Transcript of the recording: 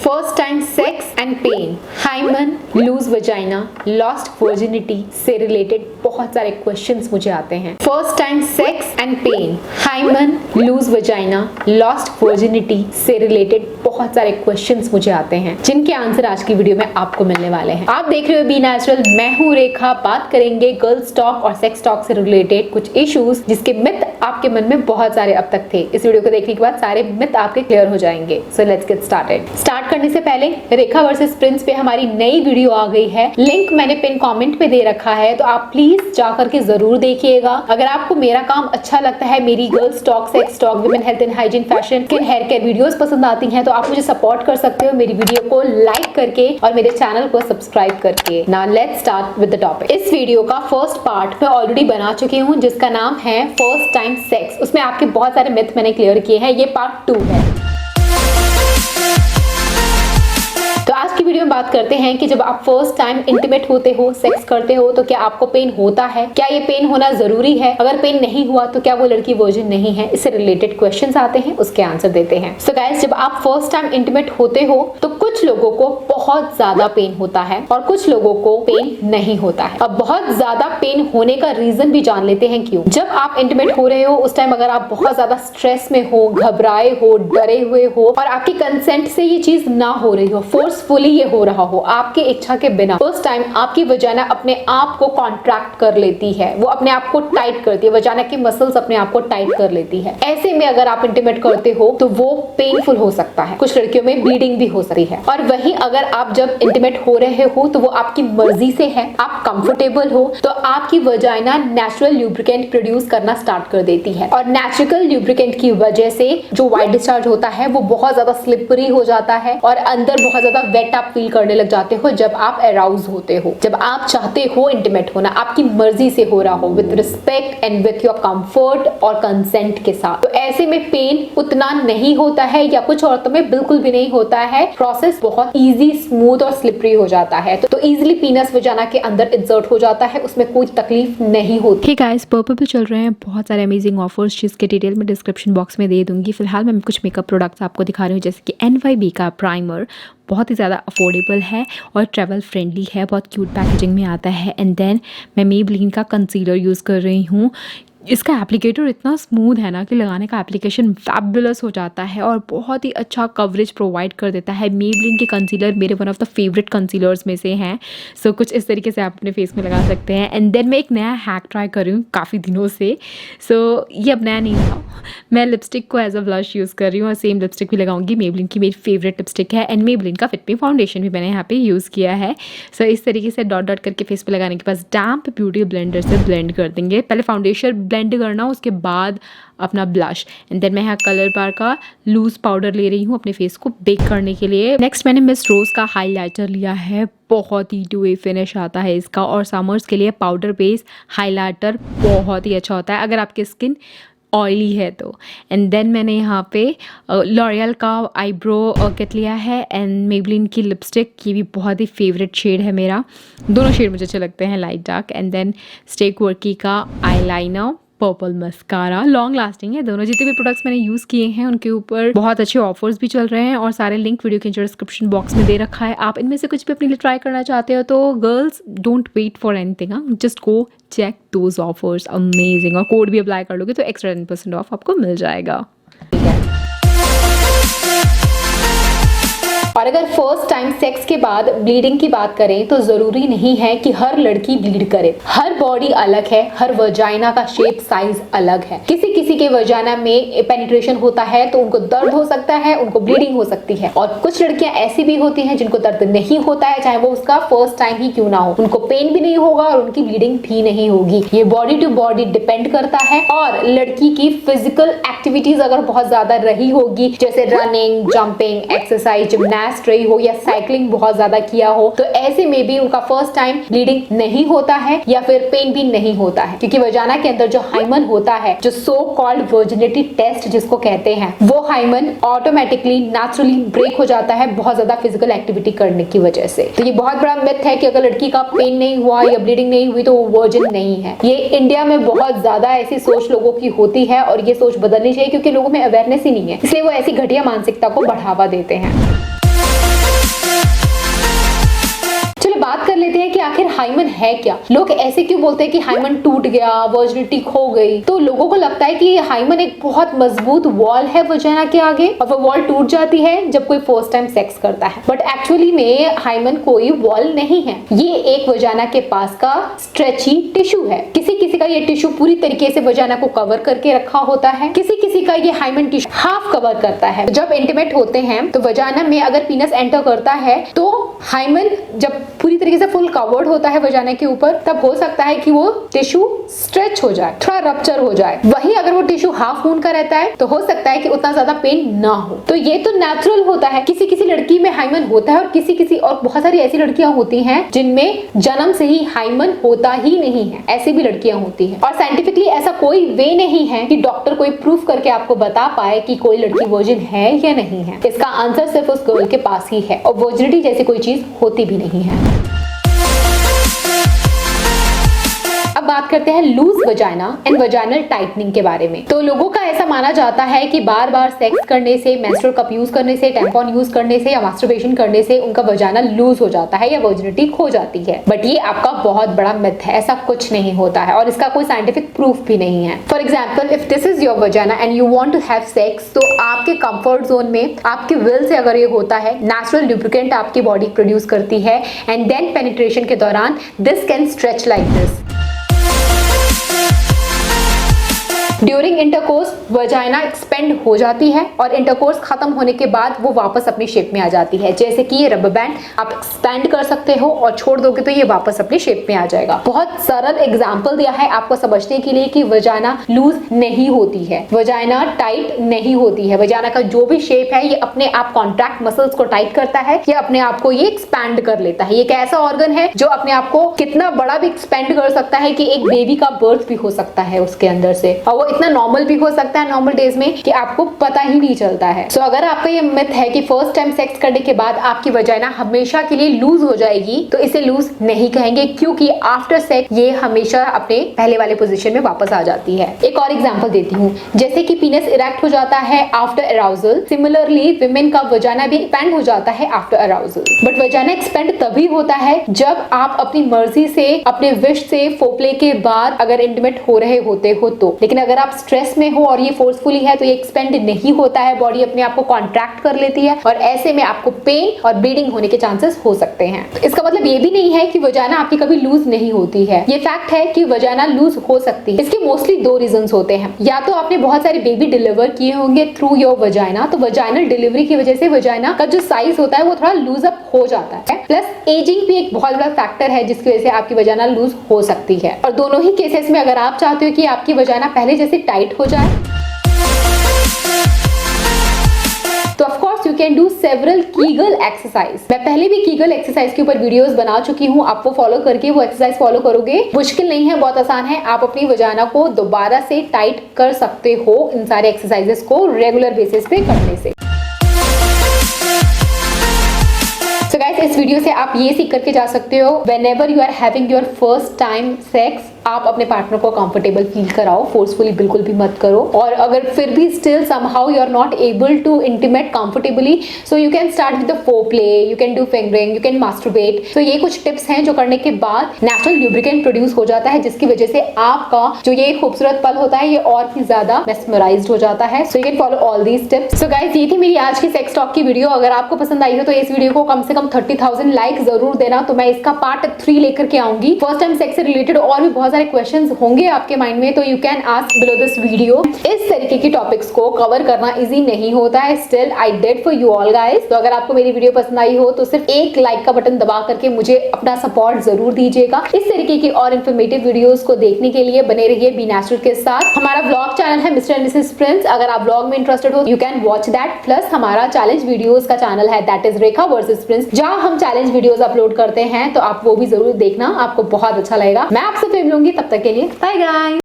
First time sex and pain, hymen, loose vagina, lost virginity से related बहुत सारे questions मुझे आते हैं। First time sex and pain, hymen, loose vagina, lost virginity से related बहुत सारे क्वेश्चंस मुझे आते हैं, जिनके आंसर आज की वीडियो में आपको मिलने वाले हैं। आप देख रहे हो बी नेचुरल, मैं हूँ रेखा। बात करेंगे गर्ल्स टॉक और सेक्स टॉक से रिलेटेड कुछ इश्यूज जिसके मिथ आपके मन में बहुत सारे अब तक थे। इस वीडियो को देखने के बाद सारे मिथ आपके क्लियर हो जाएंगे। So let's get started. Start करने से पहले रेखा वर्सेस प्रिंस पे हमारी नई वीडियो आ गई है, लिंक मैंने पिन कमेंट पे दे रखा है, तो आप प्लीज जाकर के जरूर देखिएगा। अगर आपको मेरा काम अच्छा लगता है, मेरी girls talk, sex talk, women health and hygiene, fashion, skin, hair care videos पसंद आती हैं तो आप मुझे सपोर्ट कर सकते हो मेरी वीडियो को लाइक करके और मेरे चैनल को सब्सक्राइब करके। Now let's start with the topic. इस वीडियो का फर्स्ट पार्ट मैं ऑलरेडी बना चुकी हूँ जिसका नाम है फर्स्ट टाइम सेक्स। उसमें आपके बहुत सारे मिथ मैंने क्लियर किए हैं। ये पार्ट 2 है। तो आज की वीडियो में बात करते हैं कि जब आप फर्स्ट टाइम इंटीमेट होते हो, सेक्स करते हो, तो क्या आपको पेन होता है? क्या ये पेन होना जरूरी है? अगर पेन नहीं हुआ तो क्या वो लड़की वर्जिन नहीं है? इससे रिलेटेड क्वेश्चंस आते हैं, उसके आंसर देते हैं। सो गाइस, जब आप फर्स्ट टाइम इंटीमेट होते हो तो कुछ लोगों को बहुत ज्यादा पेन होता है और कुछ लोगों को पेन नहीं होता है। अब बहुत ज्यादा पेन होने का रीजन भी जान लेते हैं क्यों। जब आप इंटीमेट हो रहे हो उस टाइम अगर आप बहुत ज्यादा स्ट्रेस में हो, घबराए हो, डरे हुए हो और आपके कंसेंट से ये चीज ना हो रही हो, फोर्सफुली ये हो रहा हो, आपके इच्छा के बिना, उस टाइम आपकी वजाना अपने आप को कॉन्ट्रैक्ट कर लेती है, वो अपने आप को टाइट करती है, वजाना की मसल्स अपने आप को टाइट कर लेती है। ऐसे में अगर आप इंटीमेट करते हो तो वो पेनफुल हो सकता है, कुछ लड़कियों में ब्लीडिंग भी हो सकती है। और वहीं अगर आप जब इंटीमेट हो रहे हो तो वो आपकी मर्जी से है, आप कंफर्टेबल हो तो आपकी वजाना नेचुरल ल्यूब्रिकेंट प्रोड्यूस करना स्टार्ट कर देती है और नेचुरल ल्यूब्रिकेंट की वजह से जो वाइट डिस्चार्ज होता है वो बहुत ज्यादा स्लिपरी हो जाता है और अंदर बहुत ज्यादा वेट आप फील करने लग जाते हो जब आप अराउज होते हो। जब आप चाहते हो इंटीमेट होना, आपकी मर्जी से हो रहा हो, with respect and with your comfort और कंसेंट के साथ, तो ऐसे में पेन उतना नहीं होता है या कुछ औरतों में बिल्कुल भी नहीं होता है। प्रोसेस बहुत इजी, स्मूथ और स्लिपरी हो जाता है, तो इजीली पीनस वजाना के अंदर इंसर्ट हो जाता है, उसमें कोई तकलीफ नहीं होती। हे गाइस, पर्पल चल रहे हैं बहुत सारे अमेजिंग ऑफर्स जिसके डिटेल में डिस्क्रिप्शन बॉक्स में दे दूंगी। फिलहाल मैं कुछ मेकअप प्रोडक्ट्स आपको दिखा रही हूँ, जैसे कि NYB का प्राइमर बहुत ही ज़्यादा अफोर्डेबल है और ट्रैवल फ्रेंडली है, बहुत क्यूट पैकेजिंग में आता है। एंड देन मैं मेबलिन का कंसीलर यूज़ कर रही हूँ। इसका एप्लीकेटर इतना स्मूथ है ना कि लगाने का एप्लीकेशन फैबुलस हो जाता है और बहुत ही अच्छा कवरेज प्रोवाइड कर देता है। मेबलिन के कंसीलर मेरे one of the favourite concealers में से हैं। सो कुछ इस तरीके से आप अपने फेस में लगा सकते हैं। एंड देन मैं एक नया हैक ट्राई कर रही हूँ काफ़ी दिनों से। सो ये अब नया नहीं था, मैं लिपस्टिक को एज अ ब्लश यूज़ कर रही हूँ और सेम लिपस्टिक भी लगाऊंगी। मेबलिन की मेरी फेवरेट लिपस्टिक है एंड मेबलिन का फिट मी फाउंडेशन भी मैंने यहाँ पे यूज़ किया है। सो इस तरीके से डॉट डॉट करके फेस पे लगाने के बाद डैम्प ब्यूटी ब्लेंडर से ब्लेंड कर देंगे। पहले फाउंडेशन ब्लेंड करना, उसके बाद अपना ब्लश। एंड देन मैं यहाँ कलर बार का लूज पाउडर ले रही हूँ अपने फेस को बेक करने के लिए। नेक्स्ट मैंने मिस रोज का हाइलाइटर लिया है, बहुत ही 2A फिनिश आता है इसका और समर्स के लिए पाउडर बेस हाइलाइटर बहुत ही अच्छा होता है अगर आपकी स्किन ऑयली है तो। एंड देन मैंने यहाँ पे लॉरियल का आईब्रो किट लिया है एंड मेबलिन की लिपस्टिक, ये भी बहुत ही फेवरेट शेड है मेरा, दोनों शेड मुझे अच्छे लगते हैं, light dark. And then stay quirky का eyeliner, purple mascara, long lasting है दोनों। जितने भी प्रोडक्ट्स मैंने यूज़ किए हैं उनके ऊपर बहुत अच्छे ऑफर्स भी चल रहे हैं और सारे लिंक वीडियो के डिस्क्रिप्शन बॉक्स में दे रखा है। आप इनमें से कुछ भी अपने लिए ट्राई करना चाहते हो तो girls don't wait for anything, just go check those offers, amazing. और कोड भी अप्लाई कर लोगे तो एक्स्ट्रा 10% ऑफ आपको मिल जाएगा। और अगर फर्स्ट टाइम सेक्स के बाद ब्लीडिंग की बात करें तो जरूरी नहीं है कि हर लड़की ब्लीड करे। हर बॉडी अलग है, हर वजाइना का शेप साइज अलग है। किसी किसी के वजाइना में पेनिट्रेशन होता है तो उनको दर्द हो सकता है, उनको ब्लीडिंग हो सकती है। और कुछ लड़कियां ऐसी भी होती हैं जिनको दर्द नहीं होता है, चाहे वो उसका फर्स्ट टाइम ही क्यों ना हो, उनको पेन भी नहीं होगा और उनकी ब्लीडिंग भी नहीं होगी। ये बॉडी टू बॉडी डिपेंड करता है। और लड़की की फिजिकल एक्टिविटीज अगर बहुत ज्यादा रही होगी, जैसे रनिंग, जंपिंग, एक्सरसाइज, जिम्नास्टिक्स रही हो या साइकिलिंग बहुत ज्यादा किया हो, तो ऐसे में भी उनका फर्स्ट टाइम ब्लीडिंग नहीं होता है या फिर पेन भी नहीं होता है, क्योंकि वजाना के अंदर जो हाइमन होता है, जो सो कॉल्ड वर्जिनिटी टेस्ट जिसको कहते हैं, वो हाइमन ऑटोमेटिकली नेचुरली ब्रेक हो जाता है बहुत ज्यादा फिजिकल एक्टिविटी करने की वजह से। तो ये बहुत बड़ा मिथ है कि अगर लड़की का पेन नहीं हुआ या ब्लीडिंग नहीं हुई तो वो वर्जिन नहीं है। ये इंडिया में बहुत ज्यादा ऐसी सोच लोगों की होती है और ये सोच बदलनी चाहिए, क्योंकि लोगों में अवेयरनेस ही नहीं है, इसलिए वो ऐसी घटिया मानसिकता को बढ़ावा देते हैं। आखिर हाइमन है क्या? लोग ऐसे क्यों बोलते हैं कि हाइमन टूट गया, वर्जिनिटी खो गई? तो लोगों को लगता है कि हाइमन एक बहुत मजबूत वॉल है वजाना के आगे और वो वॉल टूट जाती है जब कोई फर्स्ट टाइम सेक्स करता है। बट एक्चुअली में हाइमन कोई वॉल नहीं है, ये एक वजाना के पास का स्ट्रेची टिश्यू है। किसी किसी का ये टिश्यू पूरी तरीके से वजाना को कवर करके रखा होता है, किसी किसी का ये हाइमन टिश्यू हाफ कवर करता है। जब इंटीमेट होते हैं तो वजाना में अगर पीनस एंटर करता है तो हाइमन जब पूरी तरीके से फुल कवर्ड होता है वजाना के ऊपर, तब हो सकता है कि वो टिश्यू स्ट्रेच हो जाए, थोड़ा रप्चर हो जाए। वहीं अगर वो टिश्यू हाफ मून का रहता है तो हो सकता है कि उतना ज्यादा पेन ना हो। तो ये तो नेचुरल होता है। किसी किसी लड़की में हाइमन होता है और किसी किसी और बहुत सारी ऐसी लड़कियां होती हैं जिनमें जन्म से ही हाइमन होता ही नहीं है, ऐसी भी लड़कियां होती हैं। और साइंटिफिकली ऐसा कोई वे नहीं है कि डॉक्टर कोई प्रूफ करके आपको बता पाए कि कोई लड़की वर्जिन है या नहीं है। इसका आंसर सिर्फ उस गर्ल के पास ही है और वर्जिनिटी जैसी कोई चीज होती भी नहीं है। अब बात करते हैं loose vagina and vaginal tightening के बारे में। तो लोगों का ऐसा माना जाता है कि बार बार सेक्स करने से, मेंस्ट्रुअल कप यूज करने से, टैम्पॉन यूज करने से या मास्टरबेशन करने से उनका वजाइना लूज हो जाता है या वर्जिनिटी खो जाती है। बट ये आपका बहुत बड़ा मिथ है, ऐसा कुछ नहीं होता है और इसका कोई साइंटिफिक प्रूफ भी नहीं है। For example, if this is your vagina and you want to have sex, तो आपके कंफर्ट जोन में आपके विल से अगर ये होता है, नेचुरल लुब्रिकेंट आपकी बॉडी प्रोड्यूस करती है एंड देन पेनिट्रेशन के दौरान this can stretch like this. During intercourse vagina expand हो जाती है और इंटरकोर्स खत्म होने के बाद वो वापस अपनी शेप में आ जाती है। जैसे कि ये रबर बैंड आप एक्सपेंड कर सकते हो और छोड़ दोगे तो ये वापस अपनी शेप में आ जाएगा। बहुत सरल एग्जांपल दिया है आपको समझने के लिए कि वजाइना लूज नहीं होती है, वजाइना टाइट नहीं होती है। वजाइना का जो भी शेप है ये अपने आप कॉन्ट्रैक्ट मसल्स को टाइट करता है, ये अपने आप को ये एक्सपैंड कर लेता है। ये एक ऐसा ऑर्गन है जो अपने आप को कितना बड़ा भी एक्सपेंड कर सकता है कि एक बेबी का बर्थ भी हो सकता है उसके अंदर से, और वो इतना नॉर्मल भी हो सकता है नॉर्मल डेज में कि आपको पता ही नहीं चलता है। सो अगर आपका ये मिथ है कि फर्स्ट टाइम सेक्स करने के बाद आपकी वजाइना हमेशा के लिए लूज हो जाएगी, तो इसे लूज नहीं कहेंगे, क्योंकि आफ्टर सेक्स ये हमेशा अपने पहले वाले पोजीशन में वापस आ जाती है। एक और एग्जांपल देती हूँ, जैसे कि पीनस इरेक्ट हो जाता है आफ्टर अराउजल, सिमिलरली विमेन का वजाइना भी एक्सपेंड हो जाता है after arousal. But vagina expand तभी होता है जब आप अपनी मर्जी से, अपने विश से फोरप्ले के बाद अगर इंटीमेट हो रहे होते हो तो। लेकिन अगर आप स्ट्रेस में हो और ये फोर्सफुली है तो ये एक्सपेंड नहीं होता है, बॉडी अपने आप को कॉन्ट्रैक्ट कर लेती है और ऐसे में आपको पेन और ब्लीडिंग होने के चांसेस हो सकते हैं। तो इसका मतलब ये भी नहीं है कि वजाइना आपकी कभी लूज नहीं होती है। ये फैक्ट है कि वजाइना लूज हो सकती है। इसके मोस्टली दो रीजंस होते हैं। या तो आपने बहुत सारे बेबी डिलीवर किए होंगे थ्रू योर वजाइना, तो वजाइनल डिलीवरी की वजह से वजाइना का जो साइज होता है वो थोड़ा लूज अप हो जाता है। प्लस एजिंग भी एक बहुत बड़ा फैक्टर है जिसकी वजह से आपकी वजाइना लूज हो सकती है। और दोनों ही केसेस में अगर आप चाहते हो कि आपकी वजाइना पहले जैसे टाइट हो जाए, तो of course you can do several Kegel exercise. मैं पहले भी कीगल एक्सरसाइज के ऊपर वीडियोस बना चुकी हूँ, आप वो फॉलो करके वो एक्सरसाइज फॉलो करोगे। मुश्किल नहीं है, बहुत आसान है। आप अपनी वजाइना को दोबारा से टाइट कर सकते हो इन सारे एक्सरसाइजेस को रेगुलर बेसिस पे करने से। So guys, इस वीडियो से आप ये सीख करके जा सकते हो, whenever you are having your first time sex, आप अपने पार्टनर को कंफर्टेबल फील कराओ, फोर्सफुली बिल्कुल भी मत करो। और अगर फिर भी still somehow you are not able to intimate comfortably, so you can start with the foreplay, you can do fingering, you can masturbate. सो ये कुछ टिप्स हैं जो करने के बाद नेचुरल लुब्रिकेंट प्रोड्यूस हो जाता है, जिसकी वजह से आपका जो ये खूबसूरत पल होता है ये और भी ज्यादा मेस्मराइज्ड हो जाता है। सो you can follow all these tips. So guys, ये थी मेरी आज की सेक्स टॉक की वीडियो। अगर आपको पसंद आई हो तो इस वीडियो को कम से कम 30,000 लाइक जरूर देना, तो मैं इसका पार्ट 3 लेकर के आऊंगी। फर्स्ट टाइम सेक्स से रिलेटेड और भी बहुत सारे क्वेश्चंस होंगे आपके माइंड में, तो you can ask below this video. इस तरीके की टॉपिक्स को कवर करना इजी नहीं होता है, still I did for you all guys. तो अगर आपको मेरी वीडियो पसंद आई हो तो सिर्फ एक लाइक का बटन दबा करके मुझे अपना सपोर्ट जरूर दीजिएगा। इस तरीके की और इन्फॉर्मेटिव वीडियोस को देखने के लिए बने रहिए बी नेचुरल के साथ। हमारा व्लॉग चैनल है मिस्टर एंड मिसेस प्रिंस, अगर आप व्लॉग में इंटरेस्टेड हो you can watch that. Plus हमारा चैलेंज वीडियोस का चैनल है, that is Rekha versus Prince, जहां हम चैलेंज वीडियोस अपलोड करते हैं, तो आप वो भी जरूर देखना, आपको बहुत अच्छा लगेगा। मैं आपसे फिर मिलूंगी, तब तक के लिए बाय गाइस।